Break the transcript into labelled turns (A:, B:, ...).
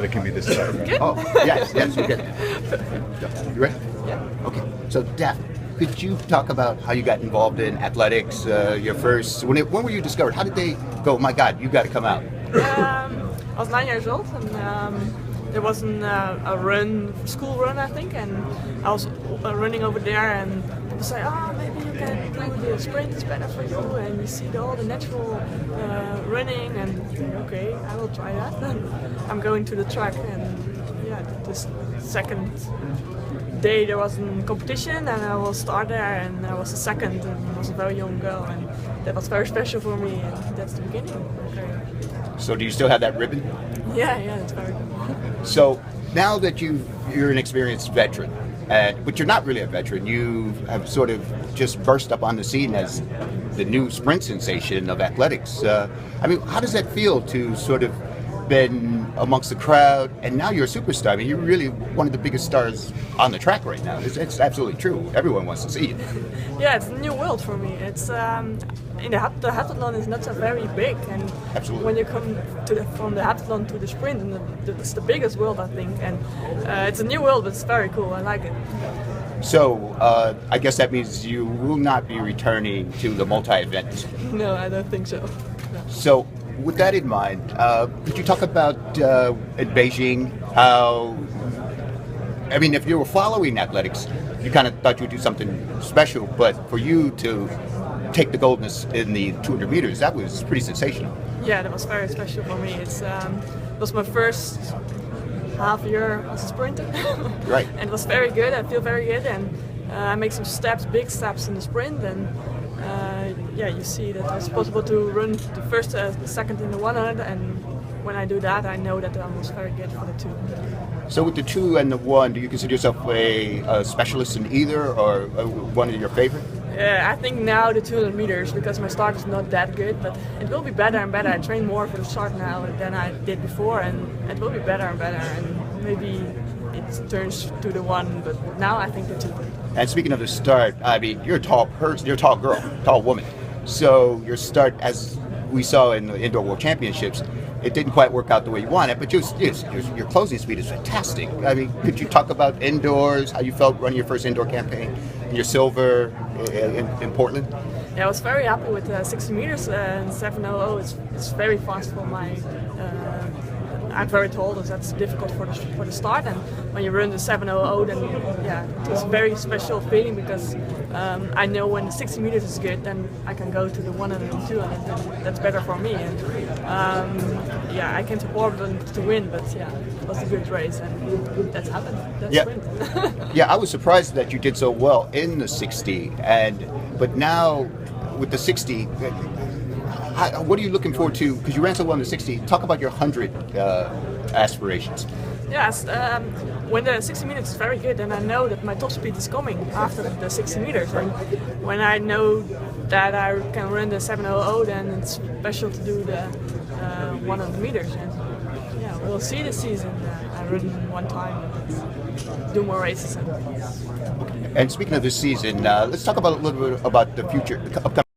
A: it can be this time.
B: Oh, yes, you're good. You ready?
A: Yeah.
B: Okay. So, Daphne, could you talk about how you got involved in athletics? Your first, when were you discovered? How did they go? My God, you got to come out.
C: I was 9 years old, and there was a school run, I think, and I was running over there, and people say, "Oh, maybe you can do the sprint. It's better for you." And you see all the natural running, and okay, I will try that. I'm going to the track, and yeah, this second day there was a competition, and I will start there, and I was the second, and I was a very young girl, and that was very special for me, and that's the beginning. Okay.
B: So, do you still have that ribbon?
C: Yeah, it's very good.
B: So, now that you're an experienced veteran, but you're not really a veteran, you have sort of just burst up on the scene as the new sprint sensation of athletics. I mean, how does that feel to sort of been amongst the crowd, and now you're a superstar? I mean, you're really one of the biggest stars on the track right now. It's absolutely true. Everyone wants to see you.
C: Yeah, it's a new world for me. It's the heptathlon is not so very big, and
B: Absolutely.
C: when you come from the heptathlon to the sprint, and it's the biggest world, I think, and it's a new world, but it's very cool. I like it.
B: So, I guess that means you will not be returning to the multi-event.
C: No, I don't think so. No.
B: So, with that in mind, could you talk about in Beijing how, I mean, if you were following athletics, you kind of thought you'd do something special, but for you to take the gold in the 200 meters, that was pretty sensational.
C: Yeah, that was very special for me. It was my first half year as a sprinter.
B: Right.
C: And it was very good. I feel very good, and I make some big steps in the sprint, and you see that it's possible to run the first, second in the 100, and when I do that, I know that I was very good for the 2.
B: So with the 2 and the 1, do you consider yourself a specialist in either, or one of your favorite?
C: I think now the 200 meters, because my start is not that good, but it will be better and better. I train more for the start now than I did before, and it will be better and better, and maybe it turns to the 1, but now I think the 2.
B: And speaking of the start, I mean, you're a tall girl, tall woman. So your start, as we saw in the Indoor World Championships, it didn't quite work out the way you wanted, but your closing speed is fantastic. I mean, could you talk about indoors, how you felt running your first indoor campaign, your silver in Portland?
C: Yeah, I was very happy with 60 meters and 7:00. It's very fast for my. I'm very tall, so that's difficult for the start. And when you run the 7:00, then it's a very special feeling, because I know when the 60 meters is good, then I can go to the 100 and 200, and that's better for me. And I came to Portland to win, but it was a good race, and that's happened. That's sprint.
B: Yeah, I was surprised that you did so well in the 60, but now with the 60. What are you looking forward to? Because you ran so well in the 60. Talk about your 100 aspirations.
C: Yes, when the 60 minutes is very good, and I know that my top speed is coming after the 60 meters. And when I know that I can run the 7:00, then it's special to do the 100 meters. And we'll see this season. I run one time and do more races.
B: And speaking of this season, let's talk about a little bit about the future, upcoming.